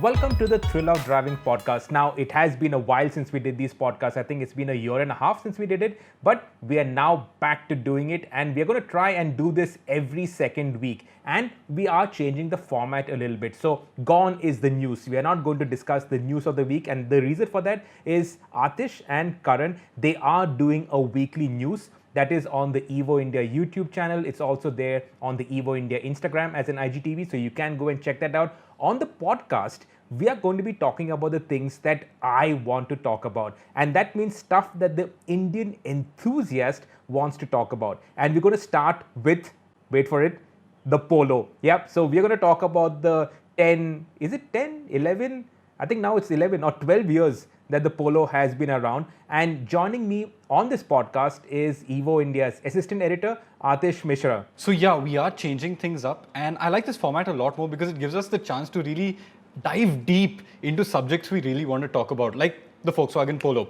Welcome to the Thrill of Driving podcast. Now, it has been a while since we did these podcasts. I think it's been a year and a half since we did it, but we are now back to doing it, and we are going to try and do this every second week. And we are changing the format a little bit. So, gone is the news. We are not going to discuss the news of the week, and the reason for that is Aatish and Karan, they are doing a weekly news. That is on the Evo India YouTube channel. It's also there on the Evo India Instagram as an IGTV, so you can go and check that out. On the podcast, we are going to be talking about the things that I want to talk about. And that means stuff that the Indian enthusiast wants to talk about. And we're going to start with, wait for it, the Polo. Yep, so we're going to talk about the 10, is it 10, 11? I think now it's 11 or 12 years that the Polo has been around. And joining me on this podcast is Evo India's assistant editor, Aatish Mishra. So yeah, we are changing things up, and I like this format a lot more because it gives us the chance to really dive deep into subjects we really want to talk about, like the Volkswagen Polo.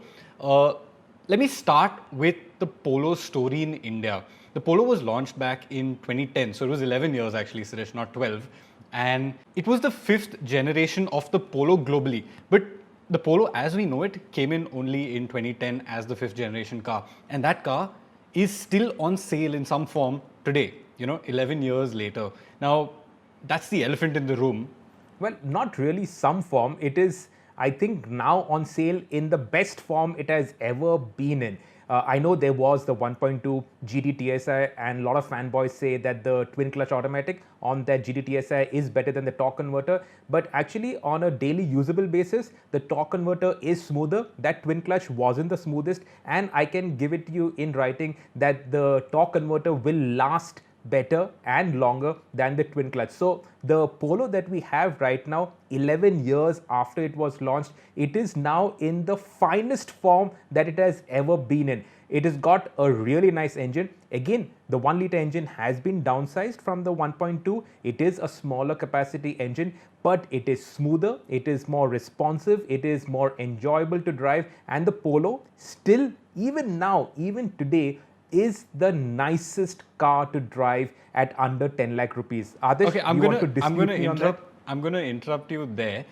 Let me start with the Polo story in India. The Polo was launched back in 2010, so it was 11 years actually, Sirish, not 12. And it was the fifth generation of the Polo globally. But the Polo, as we know it, came in only in 2010 as the fifth generation car. And that car is still on sale in some form today, 11 years later. Now, that's the elephant in the room. Well, not really some form. It is, I think, now on sale in the best form it has ever been in. I know there was the 1.2 GT TSI, and a lot of fanboys say that the twin clutch automatic on that GT TSI is better than the torque converter. But actually, on a daily usable basis, the torque converter is smoother. That twin clutch wasn't the smoothest, and I can give it to you in writing that the torque converter will last better and longer than the twin clutch. So the Polo that we have right now, 11 years after it was launched, it is now in the finest form that it has ever been in. It has got a really nice engine. Again, the 1 liter engine has been downsized from the 1.2. It is a smaller capacity engine, but it is smoother, it is more responsive, it is more enjoyable to drive, and the Polo still, even now, even today, is the nicest car to drive at under 10 lakh rupees. Aatish, okay, I'm going to interrupt you there.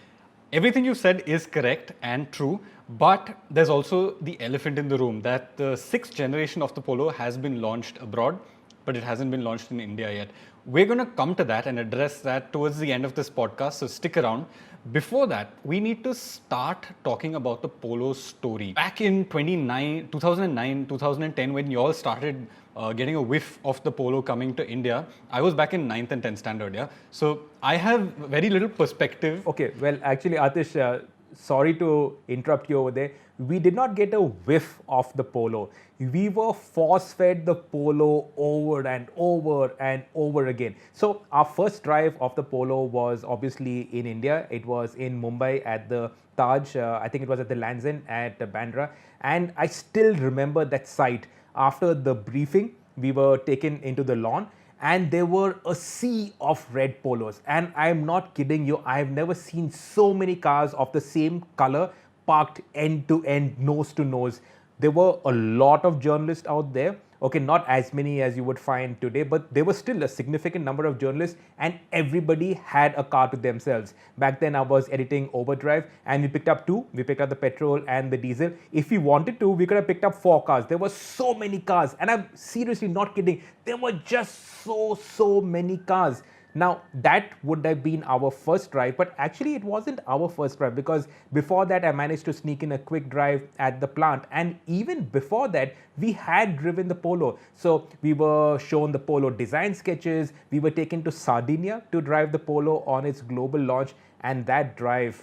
Everything you said is correct and true, but there's also the elephant in the room that the sixth generation of the Polo has been launched abroad, but it hasn't been launched in India yet. We're going to come to that and address that towards the end of this podcast, so stick around. Before that, we need to start talking about the Polo story. Back in 2009, 2010, when you all started getting a whiff of the Polo coming to India, I was back in 9th and 10th standard, yeah? So I have very little perspective. Okay, well, actually, Aatish, sorry to interrupt you over there. We did not get a whiff of the Polo. We were force-fed the Polo over and over and over again. So our first drive of the Polo was obviously in India. It was in Mumbai at the Taj. I think it was at the Land's End at Bandra. And I still remember that sight. After the briefing, we were taken into the lawn, and there were a sea of red Polos. And I'm not kidding you, I've never seen so many cars of the same color parked end to end, nose to nose. There were a lot of journalists out there. Okay, not as many as you would find today, but there was still a significant number of journalists, and everybody had a car to themselves. Back then I was editing Overdrive, and we picked up two. We picked up the petrol and the diesel. If we wanted to, we could have picked up 4 cars. There were so many cars, and I'm seriously not kidding. There were just so many cars. Now, that would have been our first drive, but actually it wasn't our first drive, because before that I managed to sneak in a quick drive at the plant, and even before that we had driven the Polo. So we were shown the Polo design sketches, we were taken to Sardinia to drive the Polo on its global launch, and that drive,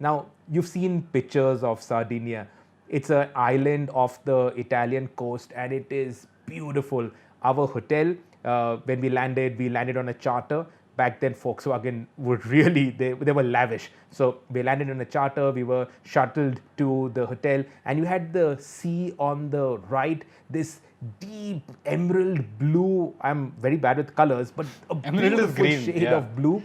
now you've seen pictures of Sardinia. It's an island off the Italian coast, and it is beautiful. Our hotel, when we landed on a charter. Back then, Volkswagen would really, they were lavish. So we landed on a charter, we were shuttled to the hotel, and you had the sea on the right, this deep emerald blue. I'm very bad with colors, but a beautiful shade of blue.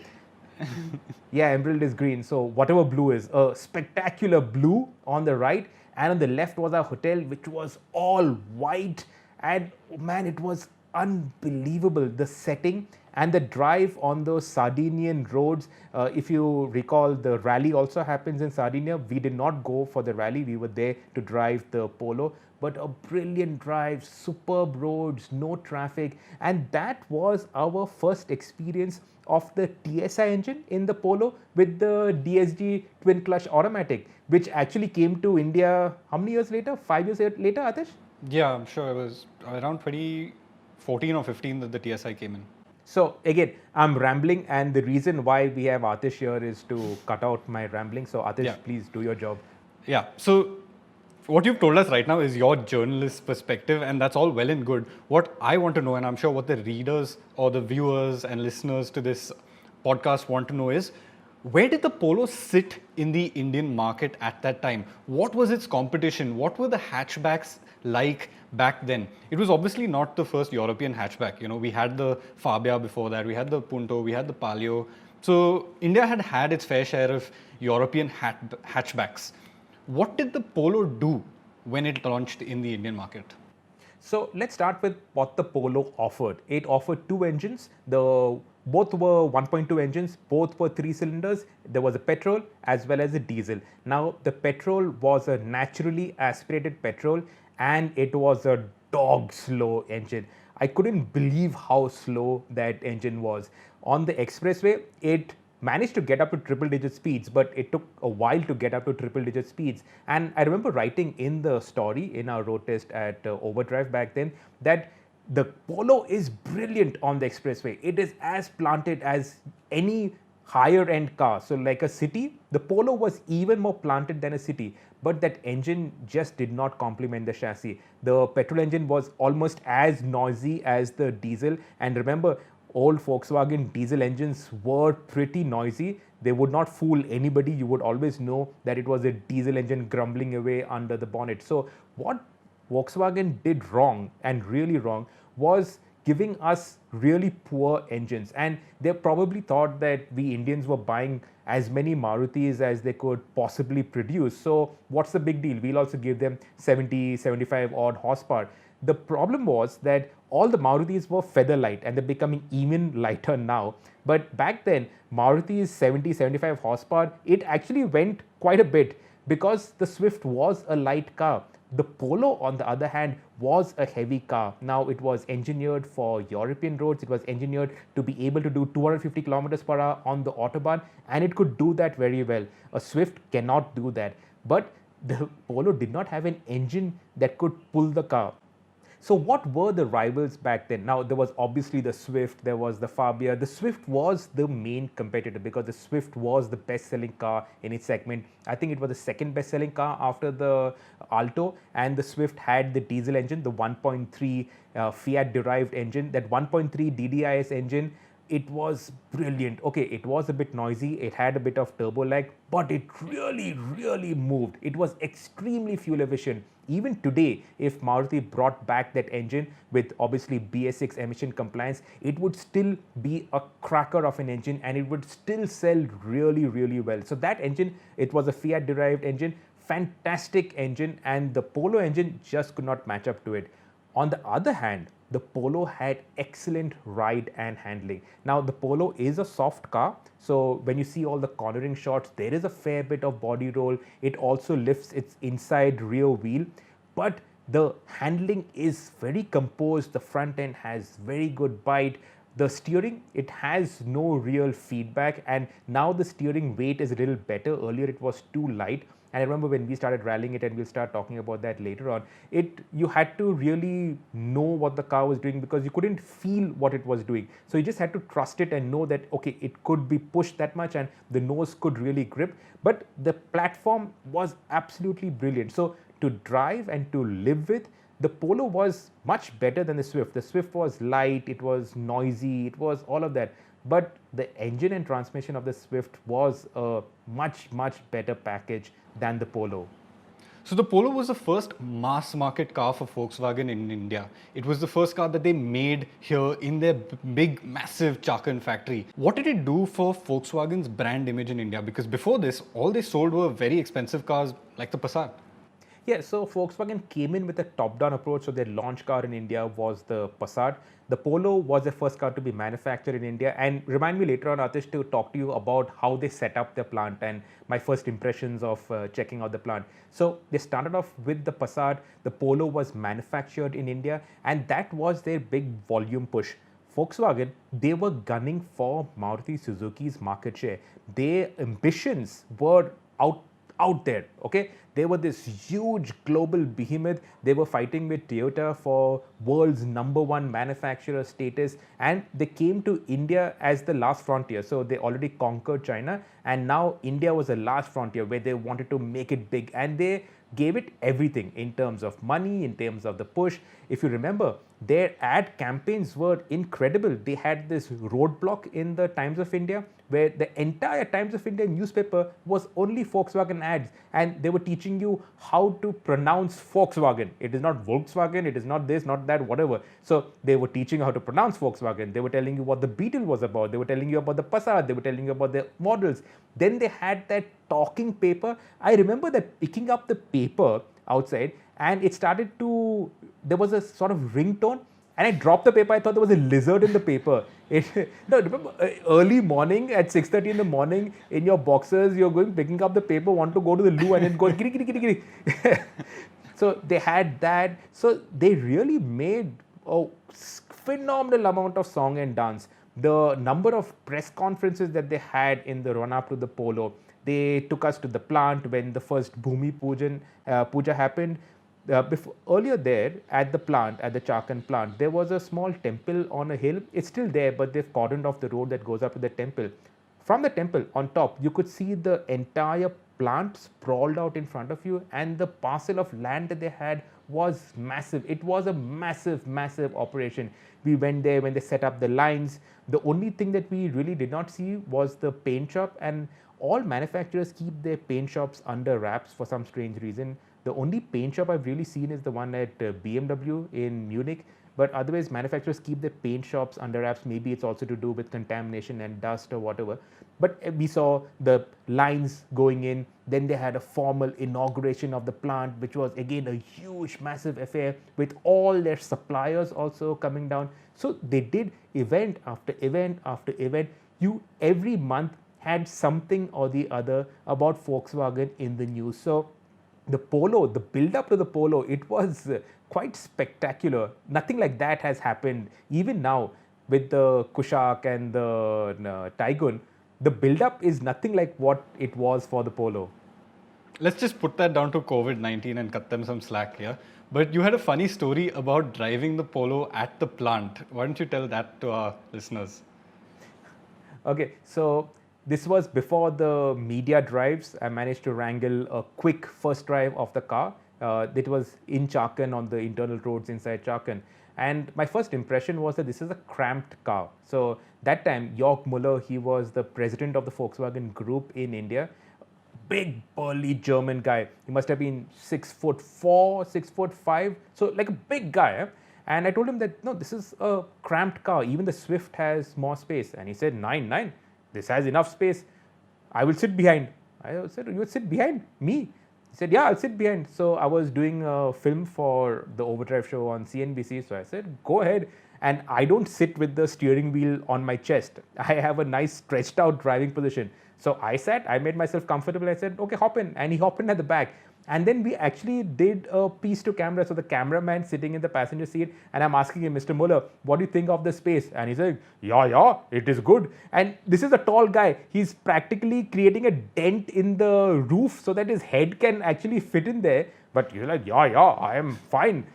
Yeah, emerald is green. So whatever blue is, a spectacular blue on the right, and on the left was our hotel, which was all white. And man, it was unbelievable, the setting And the drive on those Sardinian roads, if you recall, the rally also happens in Sardinia. We did not go for the rally, we were there to drive the Polo. But a brilliant drive, superb roads, no traffic, and that was our first experience of the TSI engine in the Polo with the DSG twin clutch automatic, which actually came to India how many years later? 5 years later, Aatish? Yeah, I'm sure it was around 2014 or 15 that the TSI came in. So again, I'm rambling, and the reason why we have Aatish here is to cut out my rambling. So Aatish, please do your job. Yeah, so what you've told us right now is your journalist perspective, and that's all well and good. What I want to know, and I'm sure what the readers or the viewers and listeners to this podcast want to know, is where did the Polo sit in the Indian market at that time? What was its competition? What were the hatchbacks like back then? It was obviously not the first European hatchback. You know, we had the Fabia before that, we had the Punto, we had the Palio. So India had had its fair share of European hatchbacks. What did the Polo do when it launched in the Indian market? So let's start with what the Polo offered. It offered two engines. Both were 1.2 engines, both were 3 cylinders. There was a petrol as well as a diesel. Now the petrol was a naturally aspirated petrol, and it was a dog slow engine. I couldn't believe how slow that engine was. On the expressway, it managed to get up to triple digit speeds, but it took a while to get up to triple digit speeds. And I remember writing in the story in our road test at Overdrive back then that the Polo is brilliant on the expressway. It is as planted as any higher end car. So like a city, the Polo was even more planted than a city, but that engine just did not complement the chassis. The petrol engine was almost as noisy as the diesel. And remember, old Volkswagen diesel engines were pretty noisy. They would not fool anybody. You would always know that it was a diesel engine grumbling away under the bonnet. So what Volkswagen did wrong, and really wrong, was giving us really poor engines. And they probably thought that we Indians were buying as many Marutis as they could possibly produce. So what's the big deal? We'll also give them 70, 75 odd horsepower. The problem was that all the Marutis were feather light, and they're becoming even lighter now. But back then, Maruti's 70, 75 horsepower, it actually went quite a bit because the Swift was a light car. The Polo, on the other hand, was a heavy car. Now, it was engineered for European roads. It was engineered to be able to do 250 kilometers per hour on the Autobahn, and it could do that very well. A Swift cannot do that. But the Polo did not have an engine that could pull the car. So what were the rivals back then? Now, there was obviously the Swift, there was the Fabia. The Swift was the main competitor because the Swift was the best-selling car in its segment. I think it was the second best-selling car after the Alto, and the Swift had the diesel engine, the 1.3 Fiat-derived engine. That 1.3 DDIS engine, it was brilliant. Okay, it was a bit noisy, it had a bit of turbo lag, but it really moved. It was extremely fuel efficient. Even today, if Maruti brought back that engine with obviously BS6 emission compliance, it would still be a cracker of an engine, and it would still sell really well. So that engine, it was a Fiat derived engine, fantastic engine, and the Polo engine just could not match up to it. On the other hand, the Polo had excellent ride and handling. Now, the Polo is a soft car, so when you see all the cornering shots, there is a fair bit of body roll. It also lifts its inside rear wheel, but the handling is very composed. The front end has very good bite. The steering, it has no real feedback, and now the steering weight is a little better. Earlier, it was too light. And I remember when we started rallying it, and we'll start talking about that later on, you had to really know what the car was doing because you couldn't feel what it was doing. So you just had to trust it and know that, okay, it could be pushed that much and the nose could really grip. But the platform was absolutely brilliant. So to drive and to live with, the Polo was much better than the Swift. The Swift was light, it was noisy, it was all of that. But the engine and transmission of the Swift was a much better package than the Polo. So the Polo was the first mass market car for Volkswagen in India. It was the first car that they made here in their big, massive Chakan factory. What did it do for Volkswagen's brand image in India? Because before this, all they sold were very expensive cars like the Passat. Yeah, so Volkswagen came in with a top-down approach. So their launch car in India was the Passat. The Polo was the first car to be manufactured in India. And remind me later on, Aatish, to talk to you about how they set up their plant and my first impressions of checking out the plant. So they started off with the Passat. The Polo was manufactured in India, and that was their big volume push. Volkswagen, they were gunning for Maruti Suzuki's market share. Their ambitions were out there. Okay, they were this huge global behemoth. They were fighting with Toyota for world's #1 manufacturer status, and they came to India as the last frontier. So they already conquered China, and now India was the last frontier where they wanted to make it big, and they gave it everything in terms of money, in terms of the push. If you remember, their ad campaigns were incredible. They had this roadblock in the Times of India where the entire Times of India newspaper was only Volkswagen ads, and they were teaching you how to pronounce Volkswagen. It is not Volkswagen, it is not this, not that, whatever. So they were teaching how to pronounce Volkswagen. They were telling you what the Beetle was about. They were telling you about the Passat. They were telling you about the models. Then they had that talking paper. I remember that picking up the paper outside, and it started to, there was a sort of ringtone, and I dropped the paper. I thought there was a lizard in the paper. No, remember, early morning at 6:30 in the morning, in your boxers, you're going picking up the paper, want to go to the loo, and then go kiri kiri kiri kiri. So they had that. So they really made a phenomenal amount of song and dance. The number of press conferences that they had in the run-up to the Polo. They took us to the plant when the first Bhumi Puja happened. Earlier there at the plant, at the Chakan plant, there was a small temple on a hill. It's still there, but they've cordoned off the road that goes up to the temple. From the temple on top, you could see the entire plant sprawled out in front of you, and the parcel of land that they had was massive. It was a massive, massive operation. We went there when they set up the lines. The only thing that we really did not see was the paint shop, and all manufacturers keep their paint shops under wraps for some strange reason. The only paint shop I've really seen is the one at BMW in Munich, but otherwise manufacturers keep their paint shops under wraps. Maybe it's also to do with contamination and dust or whatever. But we saw the lines going in. Then they had a formal inauguration of the plant, which was again a huge, massive affair with all their suppliers also coming down. So they did event after event after event. You every month had something or the other about Volkswagen in the news. So the Polo, the build up to the Polo, it was quite spectacular. Nothing like that has happened. Even now with the Kushaq and the Taigun, the build up is nothing like what it was for the Polo. Let's just put that down to COVID-19 and cut them some slack here. But you had a funny story about driving the Polo at the plant. Why don't you tell that to our listeners? Okay, so this was before the media drives. I managed to wrangle a quick first drive of the car. It was in Chakan on the internal roads inside Chakan. And my first impression was that this is a cramped car. So that time, Jörg Müller, he was the president of the Volkswagen Group in India. Big, burly German guy. He must have been 6'4", 6'5", so like a big guy. And I told him that, no, this is a cramped car. Even the Swift has more space. And he said, nine. This has enough space. I will sit behind. I said, you would sit behind me? He said, yeah, I'll sit behind. So I was doing a film for the Overdrive show on CNBC. So I said, go ahead. And I don't sit with the steering wheel on my chest. I have a nice stretched out driving position. So I sat, I made myself comfortable. I said, okay, hop in. And he hopped in at the back. And then we actually did a piece to camera. So the cameraman sitting in the passenger seat, and I'm asking him, Mr. Muller, what do you think of the space? And he's like, yeah, it is good. And this is a tall guy. He's practically creating a dent in the roof so that his head can actually fit in there. But he's like, yeah, I am fine.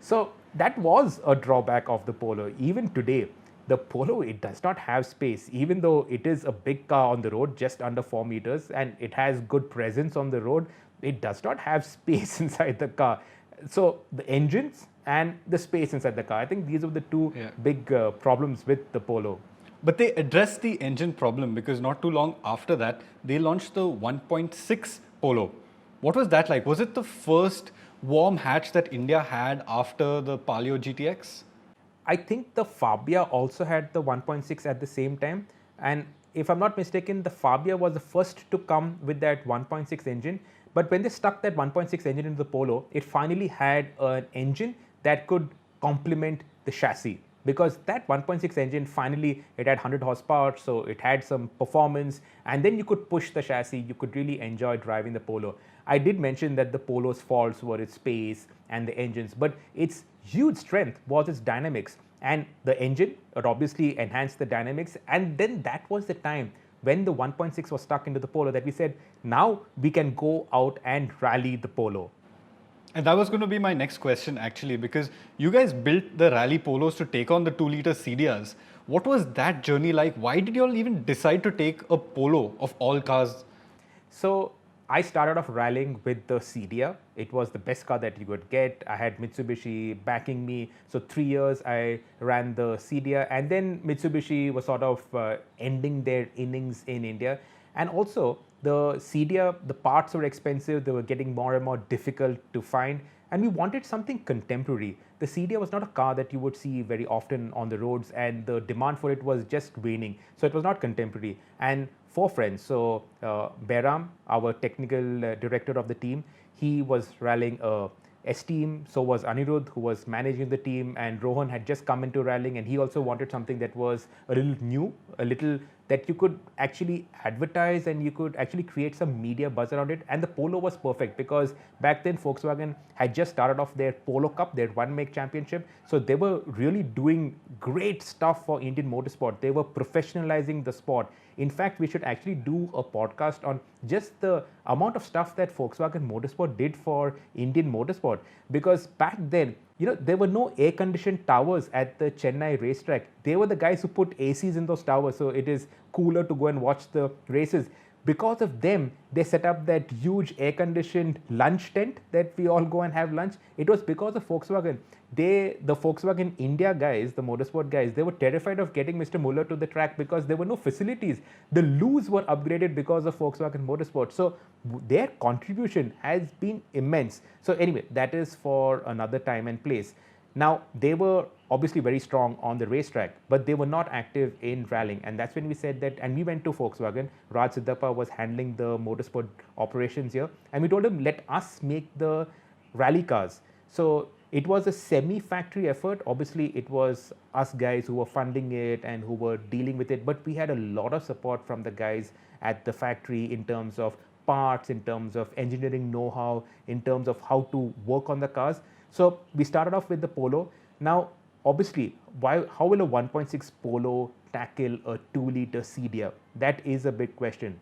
So that was a drawback of the Polo. Even today, the Polo, it does not have space, even though it is a big car on the road, just under 4 meters, and it has good presence on the road. It does not have space inside the car. So the engines and the space inside the car, I think these are the two big problems with the Polo. But they addressed the engine problem because not too long after that, they launched the 1.6 Polo. What was that like? Was it the first warm hatch that India had after the Palio GTX? I think the Fabia also had the 1.6 at the same time. And if I'm not mistaken, the Fabia was the first to come with that 1.6 engine. But when they stuck that 1.6 engine into the Polo, it finally had an engine that could complement the chassis, because that 1.6 engine finally, it had 100 horsepower, so it had some performance, and then you could push the chassis, you could really enjoy driving the Polo. I did mention that the Polo's faults were its pace and the engines, but its huge strength was its dynamics, and the engine, it obviously enhanced the dynamics. And then that was the time when the 1.6 was stuck into the Polo that we said, now we can go out and rally the Polo. And that was going to be my next question, actually, because you guys built the Rally Polos to take on the 2-liter CDRs. What was that journey like? Why did you all even decide to take a Polo of all cars? So I started off rallying with the CDR. It was the best car that you could get. I had Mitsubishi backing me. So 3 years I ran the CDR, and then Mitsubishi was sort of ending their innings in India. And also the CDR, the parts were expensive. They were getting more and more difficult to find. And we wanted something contemporary. The CDR was not a car that you would see very often on the roads, and the demand for it was just waning. So it was not contemporary. And 4 friends, so Behram, our technical director of the team, he was rallying a S-Team, so was Anirudh, who was managing the team, and Rohan had just come into rallying, and he also wanted something that was a little new, a little that you could actually advertise and you could actually create some media buzz around it. And the Polo was perfect because back then Volkswagen had just started off their Polo Cup, their one-make championship. So they were really doing great stuff for Indian motorsport. They were professionalizing the sport. In fact, we should actually do a podcast on just the amount of stuff that Volkswagen Motorsport did for Indian motorsport, because back then, there were no air-conditioned towers at the Chennai racetrack. They were the guys who put ACs in those towers, so it is cooler to go and watch the races. Because of them, they set up that huge air-conditioned lunch tent that we all go and have lunch. It was because of Volkswagen. The Volkswagen India guys, the motorsport guys, they were terrified of getting Mr. Muller to the track because there were no facilities. The loos were upgraded because of Volkswagen Motorsport. So their contribution has been immense. So anyway, that is for another time and place. Now, they were obviously very strong on the racetrack, but they were not active in rallying. And that's when we said that, and we went to Volkswagen. Raj Siddhappa was handling the motorsport operations here. And we told him, let us make the rally cars. So it was a semi-factory effort. Obviously, it was us guys who were funding it and who were dealing with it. But we had a lot of support from the guys at the factory in terms of parts, in terms of engineering know-how, in terms of how to work on the cars. So we started off with the Polo. Now, obviously, how will a 1.6 Polo tackle a 2-liter CDR? That is a big question.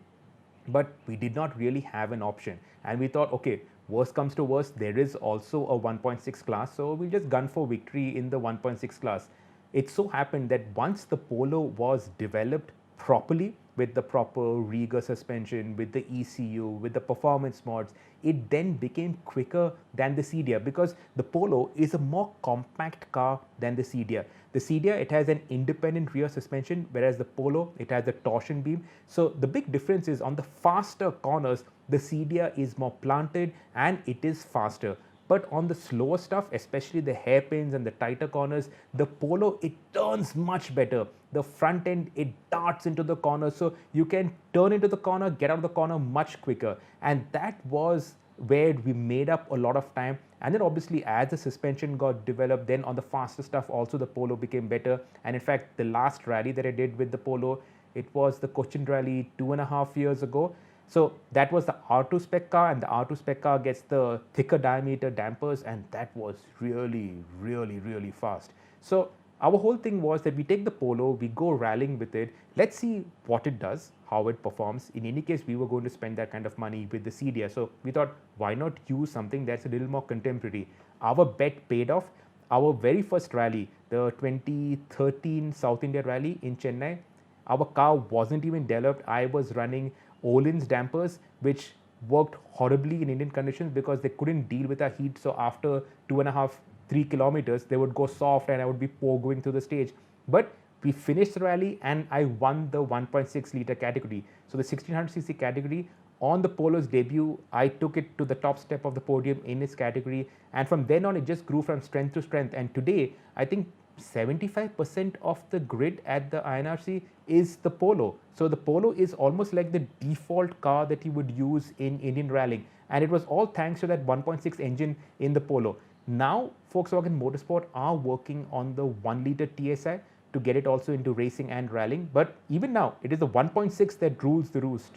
But we did not really have an option. And we thought, okay, worst comes to worst, there is also a 1.6 class. So we'll just gun for victory in the 1.6 class. It so happened that once the Polo was developed properly, with the proper rigor suspension, with the ECU, with the performance mods, it then became quicker than the CDR, because the Polo is a more compact car than the CDR. The CDR, it has an independent rear suspension, whereas the Polo, it has a torsion beam. So the big difference is on the faster corners, the CDR is more planted and it is faster. But on the slower stuff, especially the hairpins and the tighter corners, the Polo, it turns much better. The front end, it darts into the corner, so you can turn into the corner, get out of the corner much quicker. And that was where we made up a lot of time. And then obviously as the suspension got developed, then on the faster stuff also the Polo became better. And in fact, the last rally that I did with the Polo, it was the Cochin Rally 2.5 years ago. So that was the R2 spec car, and the R2 spec car gets the thicker diameter dampers, and that was really, really, really fast. So our whole thing was that we take the Polo, we go rallying with it, let's see what it does, how it performs. In any case, we were going to spend that kind of money with the CDR. So we thought, why not use something that's a little more contemporary? Our bet paid off. Our very first rally, the 2013 South India Rally in Chennai, our car wasn't even developed. I was running Olin's dampers, which worked horribly in Indian conditions because they couldn't deal with our heat. So after 2.5-3 kilometers, they would go soft and I would be going through the stage. But we finished the rally and I won the 1.6 liter category. So the 1600cc category, on the Polo's debut, I took it to the top step of the podium in its category. And from then on, it just grew from strength to strength. And today, I think 75% of the grid at the INRC is the Polo. So the Polo is almost like the default car that you would use in Indian rallying. And it was all thanks to that 1.6 engine in the Polo. Now, Volkswagen Motorsport are working on the 1-liter TSI to get it also into racing and rallying. But even now, it is the 1.6 that rules the roost.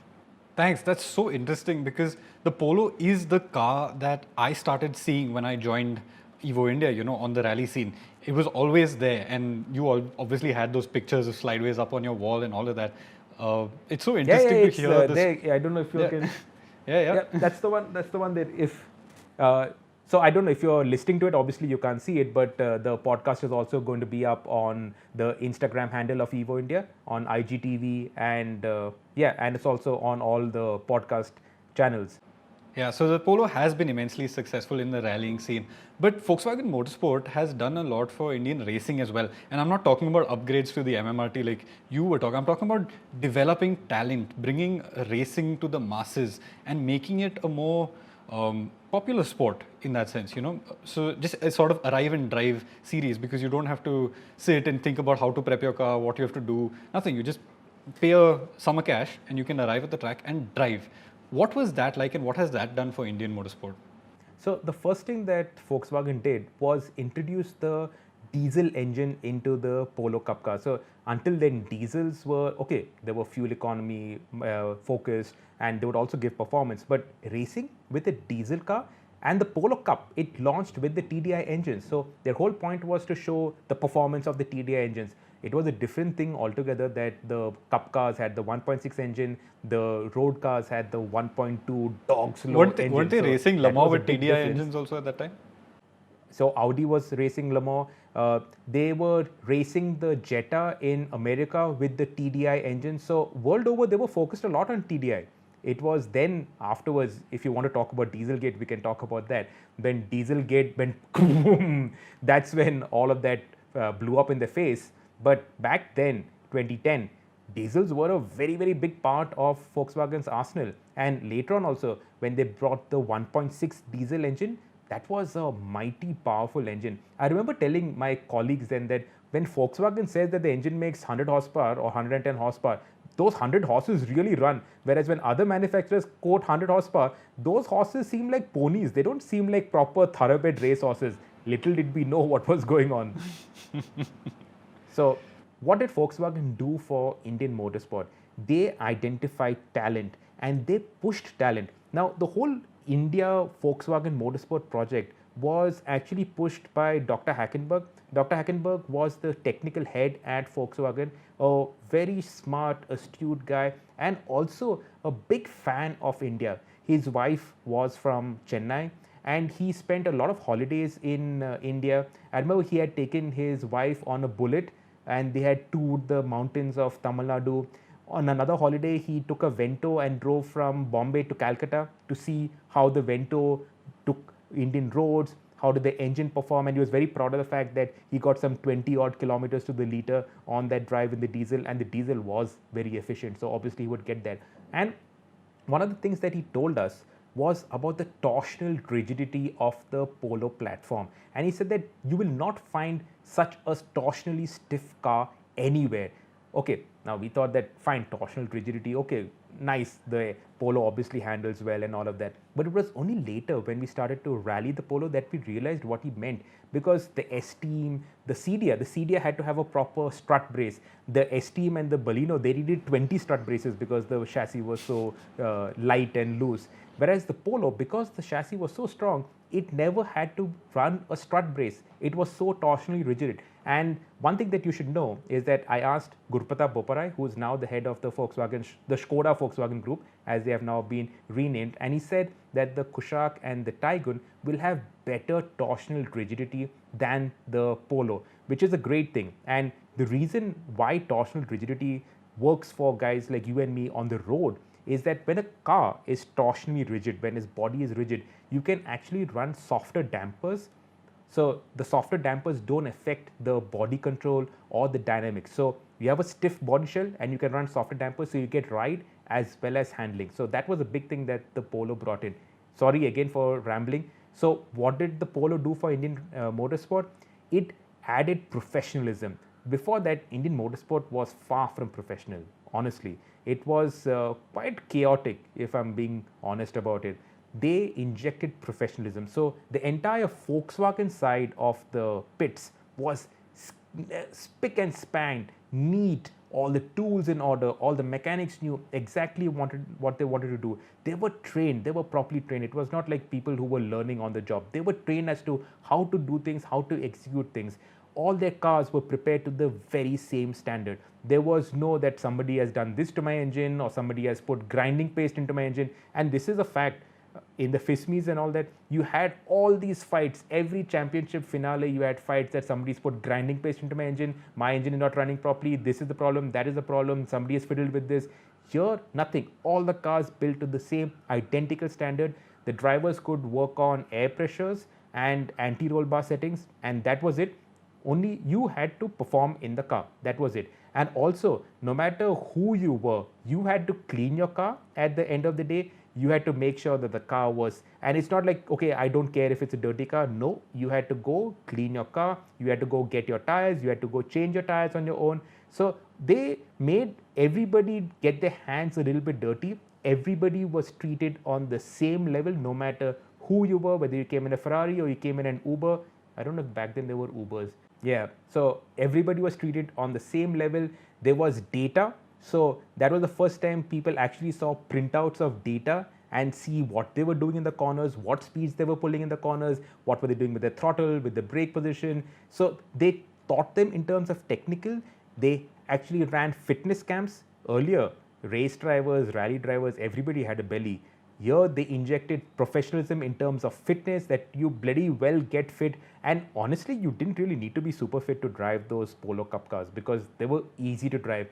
Thanks. That's so interesting because the Polo is the car that I started seeing when I joined Evo India, on the rally scene. It was always there, and you all obviously had those pictures of slideways up on your wall and all of that. It's so interesting to hear this. There. I don't know if you can. Yeah. That's the one. That's the one that if. So I don't know if you're listening to it. Obviously, you can't see it, but the podcast is also going to be up on the Instagram handle of Evo India, on IGTV, and and it's also on all the podcast channels. Yeah, so the Polo has been immensely successful in the rallying scene, but Volkswagen Motorsport has done a lot for Indian racing as well. And I'm not talking about upgrades to the MMRT like you were talking. I'm talking about developing talent, bringing racing to the masses, and making it a more popular sport in that sense, So just a sort of arrive and drive series, because you don't have to sit and think about how to prep your car, what you have to do, nothing. You just pay a summer cash and you can arrive at the track and drive. What was that like, and what has that done for Indian motorsport? So the first thing that Volkswagen did was introduce the diesel engine into the Polo Cup car. So until then, diesels were okay. They were fuel economy focused, and they would also give performance. But racing with a diesel car, and the Polo Cup, it launched with the TDI engines. So their whole point was to show the performance of the TDI engines. It was a different thing altogether that the Cup cars had the 1.6 engine, the road cars had the 1.2 dog slow engine. Weren't they racing Le Mans with TDI engines also at that time? So Audi was racing Le Mans. They were racing the Jetta in America with the TDI engine. So world over, they were focused a lot on TDI. It was then afterwards, if you want to talk about Dieselgate, we can talk about that. When Dieselgate went, that's when all of that blew up in the face. But back then, 2010, diesels were a very, very big part of Volkswagen's arsenal. And later on also, when they brought the 1.6 diesel engine, that was a mighty powerful engine. I remember telling my colleagues then that when Volkswagen says that the engine makes 100 horsepower or 110 horsepower, those 100 horses really run. Whereas when other manufacturers quote 100 horsepower, those horses seem like ponies. They don't seem like proper thoroughbred race horses. Little did we know what was going on. So what did Volkswagen do for Indian motorsport? They identified talent and they pushed talent. Now, the whole India Volkswagen Motorsport project was actually pushed by Dr. Hackenberg. Dr. Hackenberg was the technical head at Volkswagen, a very smart, astute guy, and also a big fan of India. His wife was from Chennai, and he spent a lot of holidays in India. I remember he had taken his wife on a bullet, and they had toured the mountains of Tamil Nadu. On another holiday, he took a Vento and drove from Bombay to Calcutta to see how the Vento took Indian roads, how did the engine perform, and he was very proud of the fact that he got some 20 odd kilometers to the liter on that drive in the diesel, and the diesel was very efficient. So obviously he would get that. And one of the things that he told us was about the torsional rigidity of the Polo platform. And he said that you will not find such a torsionally stiff car anywhere. Okay, now we thought that fine, torsional rigidity, okay, nice, the Polo obviously handles well and all of that. But it was only later when we started to rally the Polo that we realized what he meant, because the S-Team, the CDI had to have a proper strut brace. The S-Team and the Baleno, they needed 20 strut braces because the chassis was so light and loose. Whereas the Polo, because the chassis was so strong, it never had to run a strut brace. It was so torsionally rigid. And one thing that you should know is that I asked Gurpratap Boparai, who is now the head of the Volkswagen, the Skoda Volkswagen Group, as they have now been renamed, and he said that the Kushaq and the Taygun will have better torsional rigidity than the Polo, which is a great thing. And the reason why torsional rigidity works for guys like you and me on the road is that when a car is torsionally rigid, when its body is rigid, you can actually run softer dampers. So the softer dampers don't affect the body control or the dynamics. So you have a stiff body shell and you can run softer dampers, so you get ride as well as handling. So that was a big thing that the Polo brought in. Sorry again for rambling. So what did the Polo do for Indian motorsport? It added professionalism. Before that, Indian motorsport was far from professional, honestly. It was quite chaotic, if I'm being honest about it. they injected professionalism. So the entire Volkswagen side of the pits was spick and span, neat, all the tools in order, all the mechanics knew exactly what they wanted to do. They were trained, they were properly trained. It was not like people who were learning on the job. They were trained as to how to do things, how to execute things. All their cars were prepared to the very same standard. There was no that somebody has done this to my engine or somebody has put grinding paste into my engine. And this is a fact. In the FISMEs and all that, you had all these fights. Every championship finale, you had fights that somebody's put grinding paste into my engine is not running properly, this is the problem, that is the problem, somebody has fiddled with this. Here, nothing. All the cars built to the same identical standard. The drivers could work on air pressures and anti-roll bar settings, and that was it. Only you had to perform in the car. That was it. And also, no matter who you were, you had to clean your car at the end of the day. You had to make sure that the car was, and it's not like, okay, I don't care if it's a dirty car. No, you had to go clean your car. You had to go get your tires. You had to go change your tires on your own. So they made everybody get their hands a little bit dirty. Everybody was treated on the same level, no matter who you were, whether you came in a Ferrari or you came in an Uber. I don't know if back then there were Ubers. Yeah, so everybody was treated on the same level. There was data. So that was the first time people actually saw printouts of data and see what they were doing in the corners, what speeds they were pulling in the corners, what were they doing with the throttle, with the brake position. So they taught them in terms of technical. They actually ran fitness camps earlier. Race drivers, rally drivers, everybody had a belly. Here they injected professionalism in terms of fitness, that you bloody well get fit. And honestly, you didn't really need to be super fit to drive those Polo Cup cars because they were easy to drive.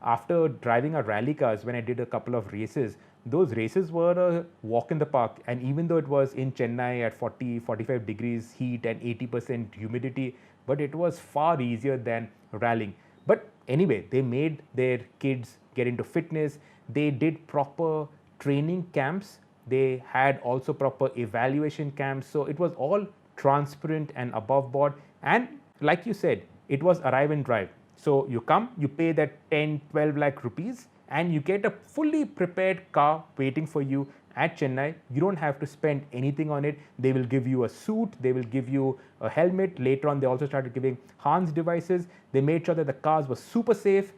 After driving our rally cars, when I did a couple of races, those races were a walk in the park. And even though it was in Chennai at 40, 45 degrees heat and 80% humidity, but it was far easier than rallying. But anyway, they made their kids get into fitness. They did proper training camps. They had also proper evaluation camps. So it was all transparent and above board. And like you said, it was arrive and drive. So you come, you pay that 10, 12 lakh rupees and you get a fully prepared car waiting for you at Chennai. You don't have to spend anything on it. They will give you a suit, they will give you a helmet. Later on, they also started giving Hans devices. They made sure that the cars were super safe.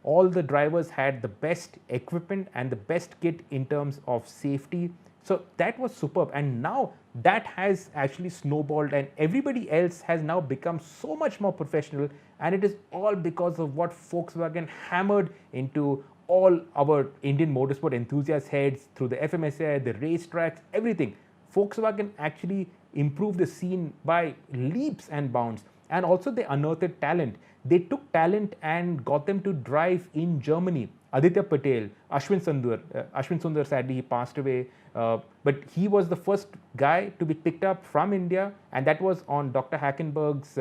All the drivers had the best equipment and the best kit in terms of safety. So that was superb. And now that has actually snowballed and everybody else has now become so much more professional. And it is all because of what Volkswagen hammered into all our Indian motorsport enthusiast heads through the FMSI, the racetracks, everything. Volkswagen actually improved the scene by leaps and bounds. And also they unearthed talent. They took talent and got them to drive in Germany. Aditya Patel, Ashwin Sundar, sadly he passed away, but he was the first guy to be picked up from India, and that was on Dr. Hackenberg's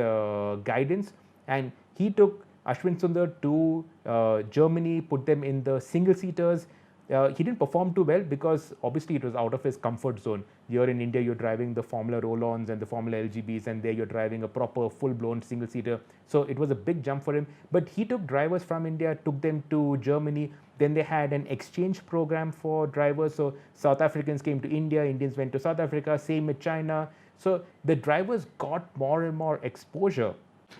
guidance. And he took Ashwin Sundar to Germany, put them in the single seaters. He didn't perform too well because obviously it was out of his comfort zone. Here in India, you're driving the Formula Roll-Ons and the Formula LGBs, and there you're driving a proper full-blown single-seater. So it was a big jump for him. But he took drivers from India, took them to Germany. Then they had an exchange program for drivers. So South Africans came to India, Indians went to South Africa, same with China. So the drivers got more and more exposure.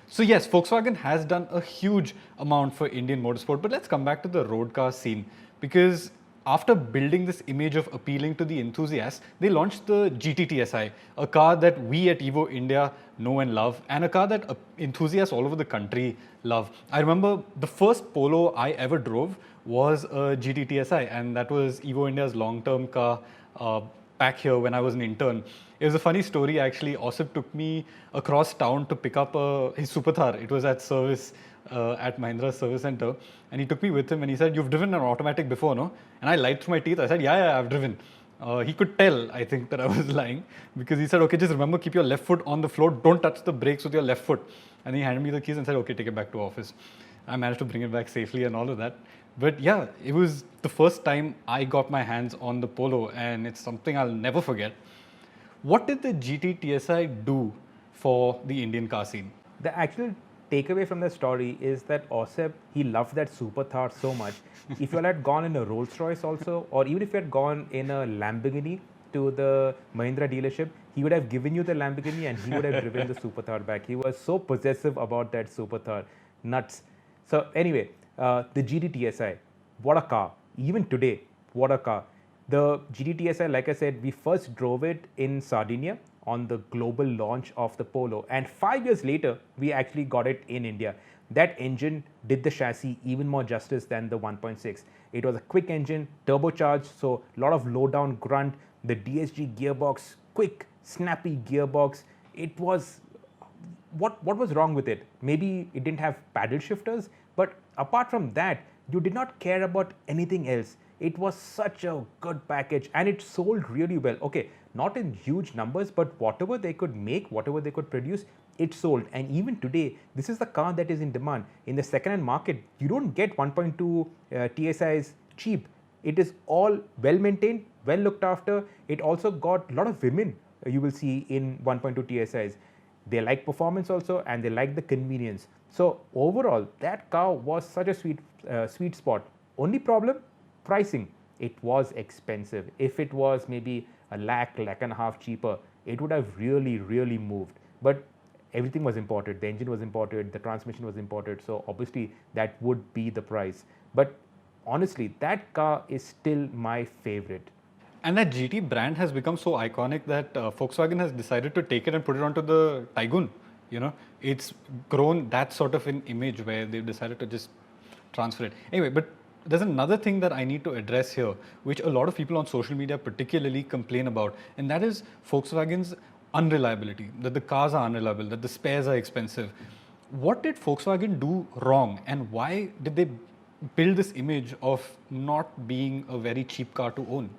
So yes, Volkswagen has done a huge amount for Indian motorsport, but let's come back to the road car scene, because after building this image of appealing to the enthusiasts, they launched the GT TSI, a car that we at Evo India know and love, and a car that enthusiasts all over the country love. I remember the first Polo I ever drove was a GT TSI, and that was Evo India's long-term car back here when I was an intern. It was a funny story actually. Osip took me across town to pick up his Super Thar. It was at service at Mahindra's service center, and he took me with him and he said, "You've driven an automatic before, no?" And I lied through my teeth. I said, yeah, I've driven. He could tell, I think, that I was lying, because he said, "Okay, just remember, keep your left foot on the floor. Don't touch the brakes with your left foot." And he handed me the keys and said, "Okay, take it back to office." I managed to bring it back safely and all of that. But yeah, it was the first time I got my hands on the Polo, and it's something I'll never forget. What did the GT TSI do for the Indian car scene? The actual takeaway from the story is that Osip, he loved that Super Thar so much. If you all had gone in a Rolls Royce also, or even if you had gone in a Lamborghini, to the Mahindra dealership, he would have given you the Lamborghini and he would have driven the Super Thar back. He was so possessive about that Super Thar. Nuts. So anyway, the GT TSI, what a car. Even today, what a car. The GT TSI, like I said, we first drove it in Sardinia on the global launch of the Polo, and 5 years later, we actually got it in India. That engine did the chassis even more justice than the 1.6. It was a quick engine, turbocharged, so a lot of low down grunt, the DSG gearbox, quick, snappy gearbox. It was what was wrong with it? Maybe it didn't have paddle shifters, but apart from that, you did not care about anything else. It was such a good package and it sold really well. Okay, not in huge numbers, but whatever they could make, whatever they could produce, it sold. And even today, this is the car that is in demand. In the second-hand market, you don't get 1.2 TSIs cheap. It is all well maintained, well looked after. It also got a lot of women you will see in 1.2 TSIs. They like performance also and they like the convenience. So overall, that car was such a sweet spot. Only problem, pricing. It was expensive. If it was maybe a lakh and a half cheaper, it would have really moved. But everything was imported. The engine was imported, the transmission was imported. So obviously that would be the price. But honestly, that car is still my favorite. And that GT brand has become so iconic that Volkswagen has decided to take it and put it onto the Taygun. You know, it's grown that sort of an image where they've decided to just transfer it. Anyway, but there's another thing that I need to address here, which a lot of people on social media particularly complain about, and that is Volkswagen's unreliability, that the cars are unreliable, that the spares are expensive. What did Volkswagen do wrong, and why did they build this image of not being a very cheap car to own?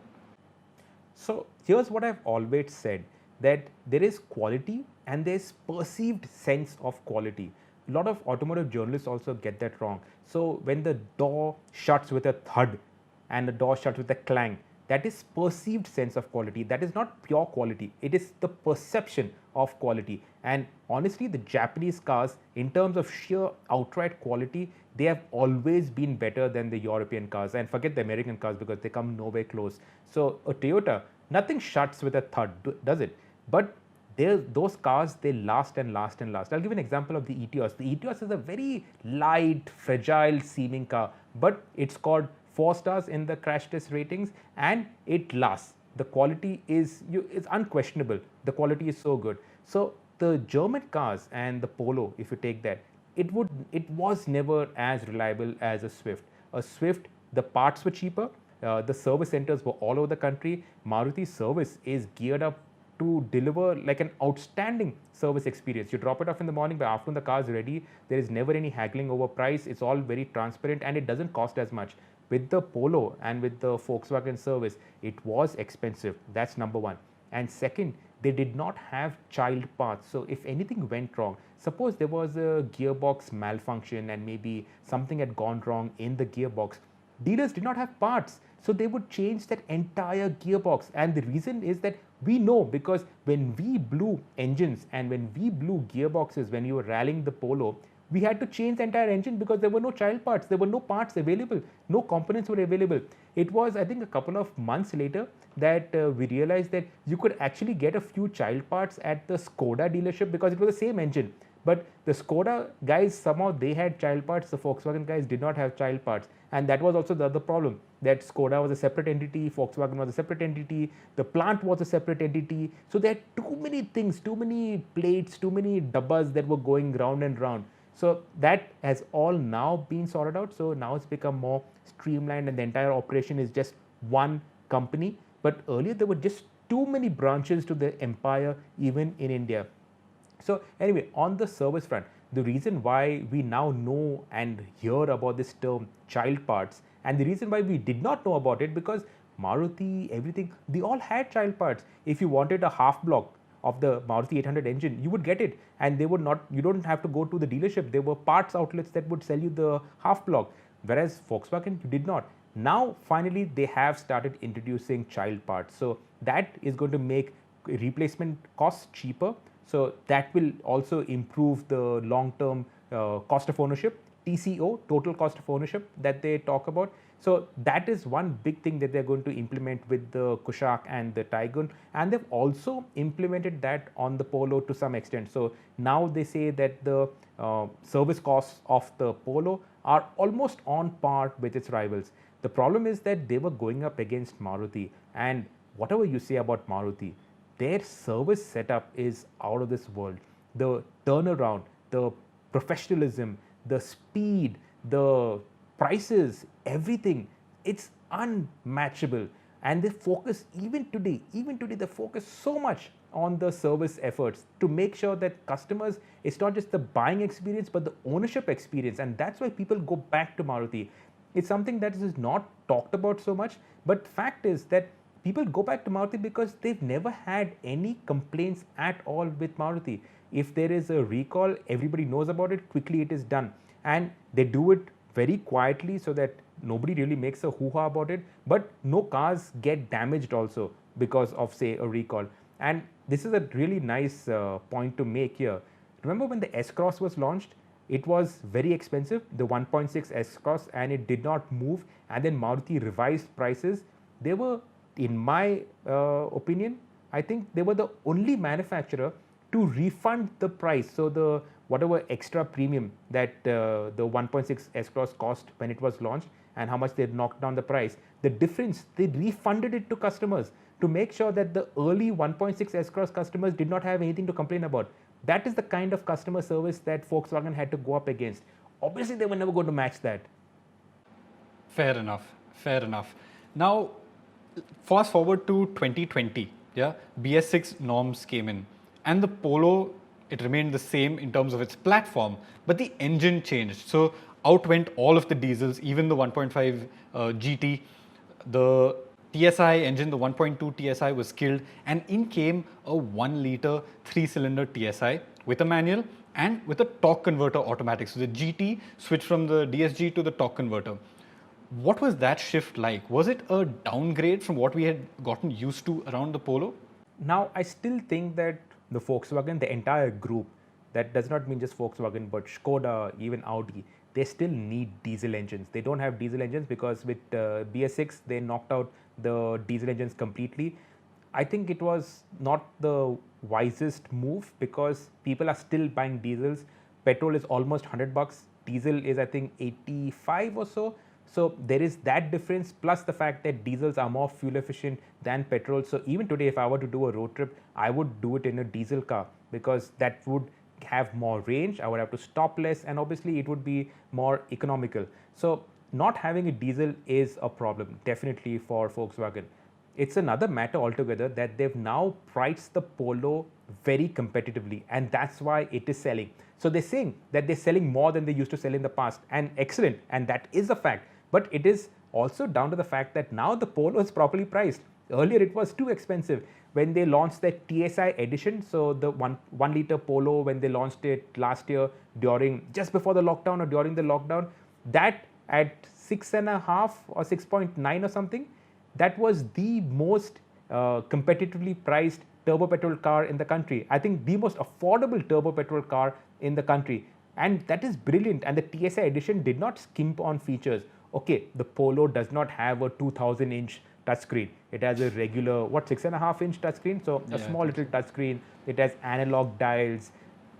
So here's what I've always said, that there is quality and there's perceived sense of quality. A lot of automotive journalists also get that wrong. So when the door shuts with a thud and the door shuts with a clang, that is perceived sense of quality. That is not pure quality. It is the perception of quality. And honestly, the Japanese cars, in terms of sheer outright quality, they have always been better than the European cars. And forget the American cars because they come nowhere close. So a Toyota, nothing shuts with a thud, does it? But those cars, they last and last and last. I'll give an example of the Etios. The Etios is a very light, fragile seeming car, but it's scored 4 stars in the crash test ratings and it lasts. The quality is unquestionable. The quality is so good. So the German cars and the Polo, if you take that, it was never as reliable as a Swift. A Swift, the parts were cheaper, the service centers were all over the country. Maruti's service is geared up to deliver like an outstanding service experience. You drop it off in the morning, by afternoon the car is ready. There is never any haggling over price. It's all very transparent and it doesn't cost as much. With the Polo and with the Volkswagen service, it was expensive. That's number one. And second, they did not have child parts. So if anything went wrong, suppose there was a gearbox malfunction and maybe something had gone wrong in the gearbox, dealers did not have parts. So they would change that entire gearbox. And the reason is that we know, because when we blew engines and when we blew gearboxes, when you were rallying the Polo, we had to change the entire engine because there were no child parts. There were no parts available. No components were available. It was, I think, a couple of months later that we realized that you could actually get a few child parts at the Skoda dealership because it was the same engine. But the Skoda guys, somehow they had child parts. The Volkswagen guys did not have child parts. And that was also the other problem, that Skoda was a separate entity, Volkswagen was a separate entity, the plant was a separate entity. So there are too many things, too many plates, too many dabbas that were going round and round. So that has all now been sorted out. So now it's become more streamlined and the entire operation is just one company. But earlier there were just too many branches to the empire, even in India. So anyway, on the service front, the reason why we now know and hear about this term child parts, and the reason why we did not know about it, because Maruti, everything, they all had child parts. If you wanted a half block of the Maruti 800 engine, you would get it, and they would not, you don't have to go to the dealership. There were parts outlets that would sell you the half block, whereas Volkswagen, you did not. Now finally they have started introducing child parts, so that is going to make replacement costs cheaper. So that will also improve the long-term cost of ownership. TCO, total cost of ownership, that they talk about. So that is one big thing that they're going to implement with the Kushaq and the Taygun, and they've also implemented that on the Polo to some extent. So now they say that the service costs of the Polo are almost on par with its rivals. The problem is that they were going up against Maruti, and whatever you say about Maruti, their service setup is out of this world. The turnaround, the professionalism, the speed, the prices, everything, it's unmatchable. And they focus, even today, they focus so much on the service efforts to make sure that customers, it's not just the buying experience, but the ownership experience. And that's why people go back to Maruti. It's something that is not talked about so much, but fact is that people go back to Maruti because they've never had any complaints at all with Maruti. If there is a recall, everybody knows about it, quickly it is done. And they do it very quietly so that nobody really makes a hoo-ha about it, but no cars get damaged also because of, say, a recall. And this is a really nice point to make here. Remember when the S-Cross was launched? It was very expensive, the 1.6 S-Cross, and it did not move. And then Maruti revised prices. They were, in my opinion, I think they were the only manufacturer to refund the price. So the whatever extra premium that the 1.6 S-Cross cost when it was launched and how much they knocked down the price, the difference, they refunded it to customers to make sure that the early 1.6 S-Cross customers did not have anything to complain about. That is the kind of customer service that Volkswagen had to go up against. Obviously, they were never going to match that. Fair enough. Fair enough. Now, fast forward to 2020. Yeah, BS6 norms came in, and the Polo, it remained the same in terms of its platform, but the engine changed. So out went all of the diesels, even the 1.5 GT, the TSI engine, the 1.2 TSI was killed, and in came a 1 liter 3-cylinder TSI with a manual and with a torque converter automatic. So the GT switched from the DSG to the torque converter. What was that shift like? Was it a downgrade from what we had gotten used to around the Polo? Now, I still think that the Volkswagen, the entire group, that does not mean just Volkswagen, but Skoda, even Audi, they still need diesel engines. They don't have diesel engines because with BS6, they knocked out the diesel engines completely. I think it was not the wisest move because people are still buying diesels. Petrol is almost $100. Diesel is, I think, 85 or so. So there is that difference, plus the fact that diesels are more fuel efficient than petrol. So even today, if I were to do a road trip, I would do it in a diesel car because that would have more range. I would have to stop less, and obviously it would be more economical. So not having a diesel is a problem, definitely, for Volkswagen. It's another matter altogether that they've now priced the Polo very competitively, and that's why it is selling. So they're saying that they're selling more than they used to sell in the past, and excellent, and that is a fact. But it is also down to the fact that now the Polo is properly priced. Earlier it was too expensive. When they launched the TSI edition, so the 1 liter Polo, when they launched it last year just before the lockdown or during the lockdown, that at 6.5 or 6.9 or something, that was the most competitively priced turbo petrol car in the country. I think the most affordable turbo petrol car in the country. And that is brilliant. And the TSI edition did not skimp on features. Okay, the Polo does not have a 2000-inch touchscreen. It has a regular, 6.5-inch touchscreen? So a small little touchscreen. It has analog dials.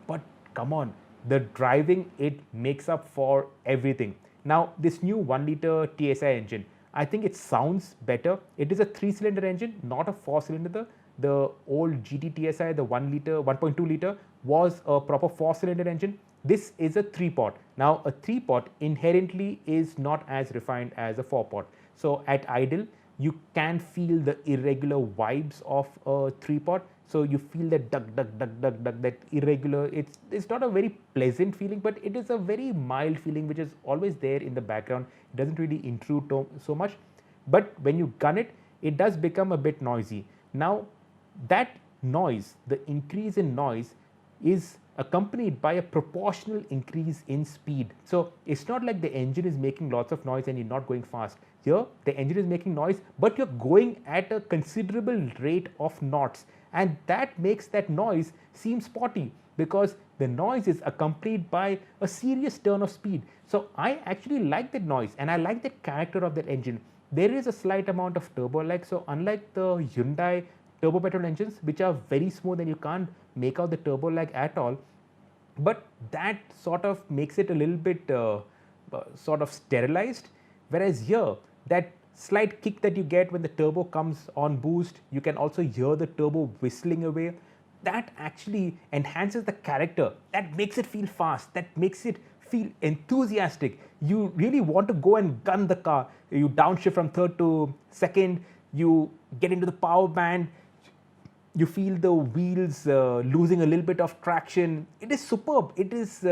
But come on, the driving, it makes up for everything. Now, this new 1 liter TSI engine, I think it sounds better. It is a 3-cylinder engine, not a 4-cylinder. The old GT TSI, the 1.2 liter, was a proper 4-cylinder engine. This is a 3-pot. Now, a 3-pot inherently is not as refined as a 4-pot. So at idle, you can feel the irregular vibes of a 3-pot. So you feel that duck, that irregular. It's not a very pleasant feeling, but it is a very mild feeling which is always there in the background. It doesn't really intrude so much. But when you gun it, it does become a bit noisy. Now, that noise, the increase in noise, is accompanied by a proportional increase in speed. So it's not like the engine is making lots of noise and you're not going fast. Here, the engine is making noise, but you're going at a considerable rate of knots. And that makes that noise seem spotty because the noise is accompanied by a serious turn of speed. So I actually like that noise, and I like the character of that engine. There is a slight amount of turbo lag. So unlike the Hyundai turbo petrol engines, which are very smooth and you can't make out the turbo lag at all, but that sort of makes it a little bit sort of sterilized. Whereas here, that slight kick that you get when the turbo comes on boost, you can also hear the turbo whistling away. That actually enhances the character. That makes it feel fast. That makes it feel enthusiastic. You really want to go and gun the car. You downshift from third to second. You get into the power band. You feel the wheels losing a little bit of traction. It is superb. It is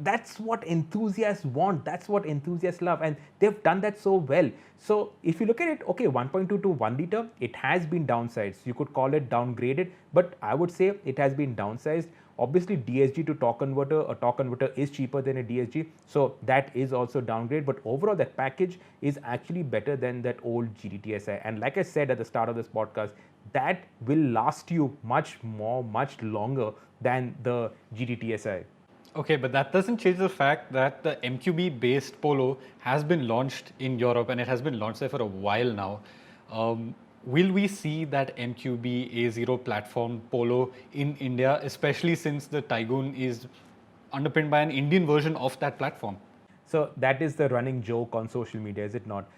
that's what enthusiasts want. That's what enthusiasts love, and they've done that so well. So if you look at it, okay, 1.2 to 1 liter, it has been downsized. You could call it downgraded, but I would say it has been downsized. Obviously, DSG to torque converter, a torque converter is cheaper than a DSG, so that is also downgrade. But overall, that package is actually better than that old GT TSI. And like I said at the start of this podcast, that will last you much longer than the GT TSI. Okay, but that doesn't change the fact that the MQB-based Polo has been launched in Europe and it has been launched there for a while now. Will we see that MQB A0 platform Polo in India, especially since the Taigun is underpinned by an Indian version of that platform? So that is the running joke on social media, is it not?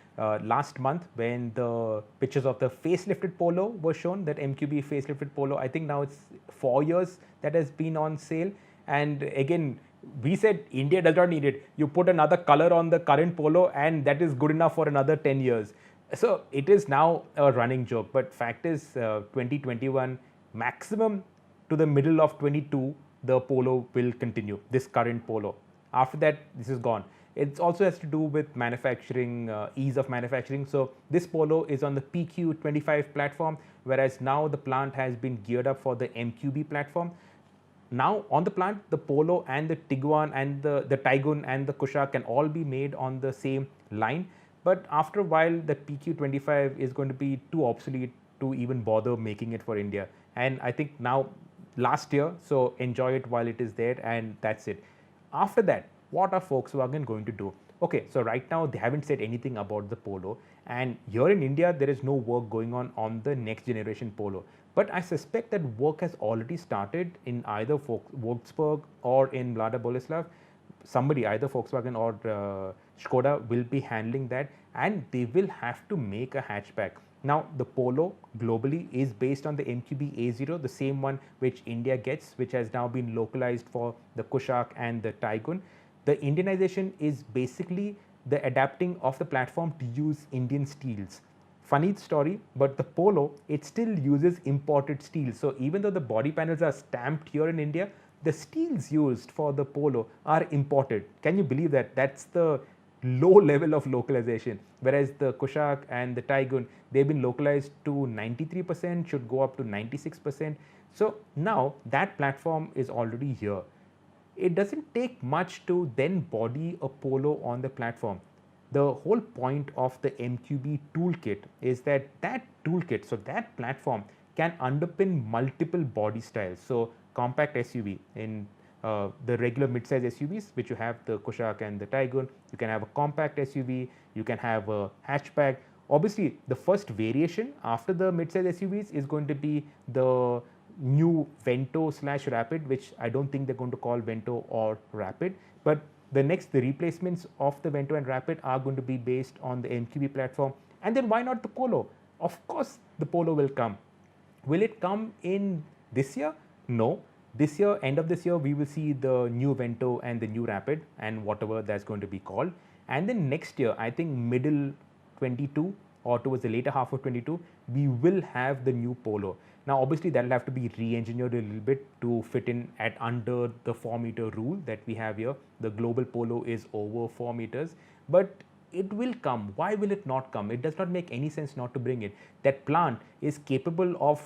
Last month, when the pictures of the facelifted Polo were shown, that MQB facelifted Polo, I think now it's 4 years that has been on sale. And again, we said India does not need it. You put another color on the current Polo and that is good enough for another 10 years. So it is now a running joke. But fact is, 2021, maximum to the middle of 22, the Polo will continue, this current Polo. After that, this is gone. It also has to do with manufacturing, ease of manufacturing. So this Polo is on the PQ25 platform, whereas now the plant has been geared up for the MQB platform. Now on the plant, the Polo and the Tiguan and the Taigun and the Kushaq can all be made on the same line. But after a while, the PQ25 is going to be too obsolete to even bother making it for India. And I think now, last year, so enjoy it while it is there, and that's it. After that, what are Volkswagen going to do? Okay, so right now they haven't said anything about the Polo, and here in India there is no work going on the next generation Polo. But I suspect that work has already started in either Wolfsburg or in Mlada Boleslav. Somebody, either Volkswagen or Skoda, will be handling that, and they will have to make a hatchback. Now, the Polo globally is based on the MQB A0, the same one which India gets, which has now been localized for the Kushaq and the Taigun. The Indianization is basically the adapting of the platform to use Indian steels. Funny story, but the Polo, it still uses imported steel. So even though the body panels are stamped here in India, the steels used for the Polo are imported. Can you believe that? That's the low level of localization. Whereas the Kushaq and the Taigun, they've been localized to 93%, should go up to 96%. So now that platform is already here. It doesn't take much to then body a Polo on the platform. The whole point of the MQB toolkit is that toolkit, so that platform can underpin multiple body styles. So compact SUV in the regular mid-size SUVs, which you have the Kushaq and the Taigun, you can have a compact SUV, you can have a hatchback. Obviously, the first variation after the mid-size SUVs is going to be the new Vento / Rapid, which I don't think they're going to call Vento or Rapid, but the replacements of the Vento and Rapid are going to be based on the MQB platform. And then why not the Polo? Of course, the Polo will come. Will it come in this year? No. This year, end of this year, we will see the new Vento and the new Rapid and whatever that's going to be called. And then next year, I think middle 22 or towards the later half of 22, we will have the new Polo. Now, obviously, that will have to be re-engineered a little bit to fit in at under the 4-meter rule that we have here. The global Polo is over 4 meters, but it will come. Why will it not come? It does not make any sense not to bring it. That plant is capable of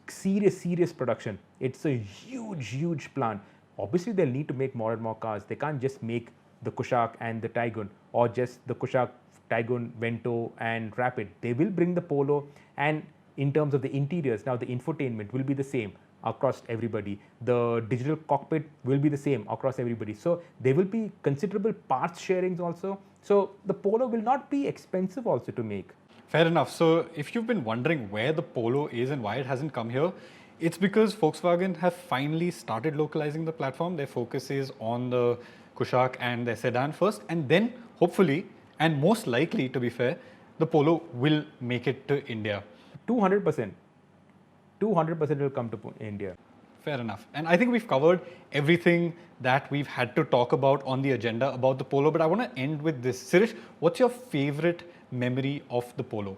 serious production. It's a huge plant. Obviously, they'll need to make more and more cars. They can't just make the Kushaq and the Taigun, or just the Kushaq, Taigun, Vento and Rapid. They will bring the Polo, and in terms of the interiors, now the infotainment will be the same. across everybody. The digital cockpit will be the same across everybody. So there will be considerable parts sharings also. So the Polo will not be expensive also to make. Fair enough. So if you've been wondering where the Polo is and why it hasn't come here, it's because Volkswagen have finally started localizing the platform. Their focus is on the Kushaq and their sedan first, and then hopefully, and most likely to be fair, the Polo will make it to India. 200%. 200% will come to India. Fair enough. And I think we've covered everything that we've had to talk about on the agenda about the Polo, but I want to end with this. Sirish, what's your favorite memory of the Polo?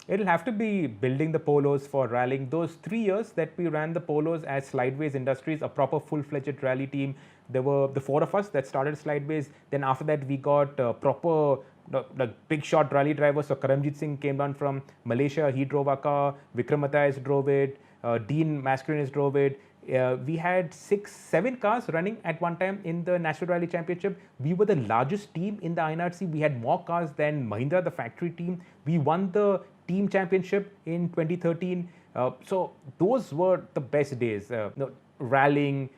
It'll have to be building the Polos for rallying. Those 3 years that we ran the Polos as Slideways Industries, a proper full-fledged rally team. There were the 4 of us that started Slideways. Then after that, we got proper big shot rally drivers. So Karamjit Singh came down from Malaysia. He drove our car. Vikram Matthias drove it. Dean Mascarenes drove it. We had 7 cars running at one time in the National Rally Championship. We were the largest team in the INRC. We had more cars than Mahindra, the factory team. We won the team championship in 2013. So those were the best days. Rallying,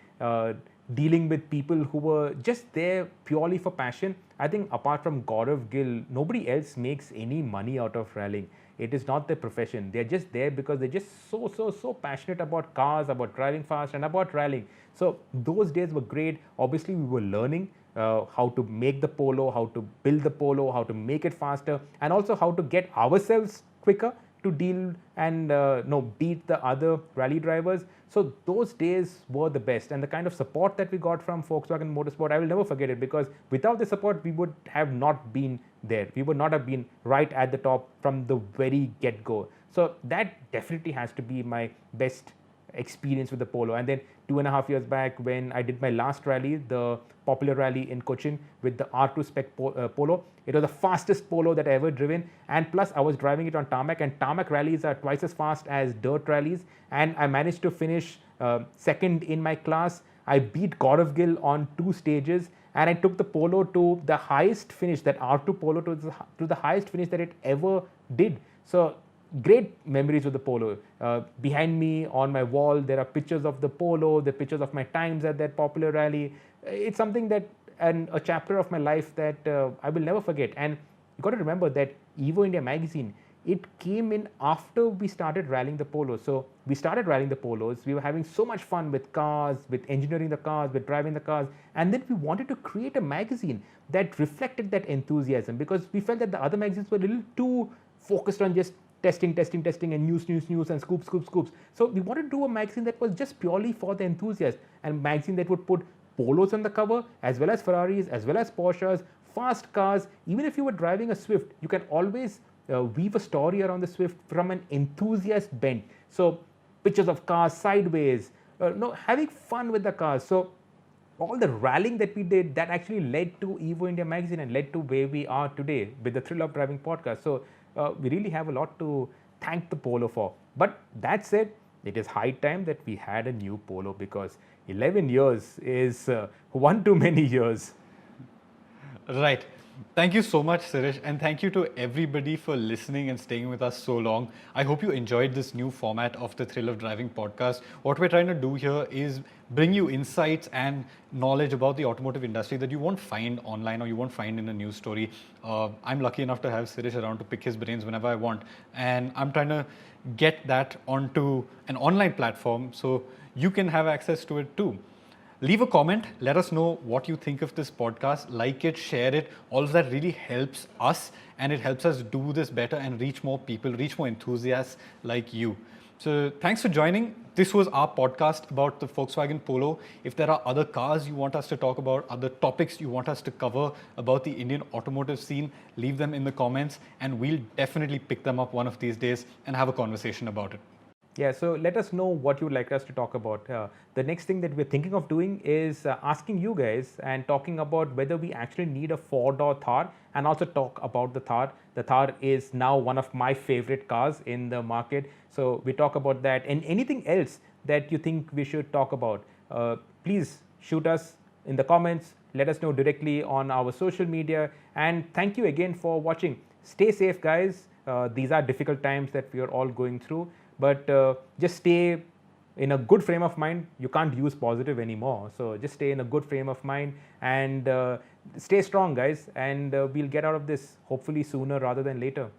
dealing with people who were just there purely for passion. I think apart from Gaurav Gill, nobody else makes any money out of rallying. It is not their profession. They're just there because they're just so passionate about cars, about driving fast, and about rallying. So those days were great. Obviously, we were learning how to make the Polo, how to build the Polo, how to make it faster, and also how to get ourselves quicker to deal and beat the other rally drivers. So those days were the best, and the kind of support that we got from Volkswagen Motorsport, I will never forget it, because without the support, we would have not been there. We would not have been right at the top from the very get-go. So that definitely has to be my best experience with the Polo. And then 2.5 years back, when I did my last rally, the popular rally in Cochin with the R2 spec Polo, it was the fastest Polo that I ever driven. And plus I was driving it on tarmac, and tarmac rallies are twice as fast as dirt rallies. And I managed to finish second in my class. I beat Gaurav Gill on 2 stages, and I took the Polo to the highest finish, that R2 Polo to the highest finish that it ever did. So great memories with the Polo. Behind me on my wall, there are pictures of the Polo, the pictures of my times at that popular rally. It's something that, and a chapter of my life that I will never forget. And you got to remember that Evo India magazine, it came in after we started rallying the Polo. So we started rallying the Polos. We were having so much fun with cars, with engineering the cars, with driving the cars. And then we wanted to create a magazine that reflected that enthusiasm, because we felt that the other magazines were a little too focused on just testing, and news, and scoops. So we wanted to do a magazine that was just purely for the enthusiast, and a magazine that would put Polos on the cover, as well as Ferraris, as well as Porsches, fast cars. Even if you were driving a Swift, you can always weave a story around the Swift from an enthusiast bent. So pictures of cars sideways, having fun with the cars. So all the rallying that we did, that actually led to Evo India magazine and led to where we are today with the Thrill of Driving podcast. So we really have a lot to thank the Polo for. But that said, it is high time that we had a new Polo, because 11 years is one too many years. Right. Thank you so much, Sirish, and thank you to everybody for listening and staying with us so long. I hope you enjoyed this new format of the Thrill of Driving podcast. What we're trying to do here is bring you insights and knowledge about the automotive industry that you won't find online or you won't find in a news story. I'm lucky enough to have Sirish around to pick his brains whenever I want, and I'm trying to get that onto an online platform so you can have access to it too. Leave a comment, let us know what you think of this podcast, like it, share it. All of that really helps us, and it helps us do this better and reach more people, reach more enthusiasts like you. So thanks for joining. This was our podcast about the Volkswagen Polo. If there are other cars you want us to talk about, other topics you want us to cover about the Indian automotive scene, leave them in the comments, and we'll definitely pick them up one of these days and have a conversation about it. Yeah, so let us know what you would like us to talk about. The next thing that we're thinking of doing is asking you guys and talking about whether we actually need a 4-door Thar, and also talk about the Thar. The Thar is now one of my favorite cars in the market. So we talk about that, and anything else that you think we should talk about. Please shoot us in the comments. Let us know directly on our social media. And thank you again for watching. Stay safe, guys. These are difficult times that we are all going through. But just stay in a good frame of mind. You can't use positive anymore. So just stay in a good frame of mind and stay strong, guys. And we'll get out of this hopefully sooner rather than later.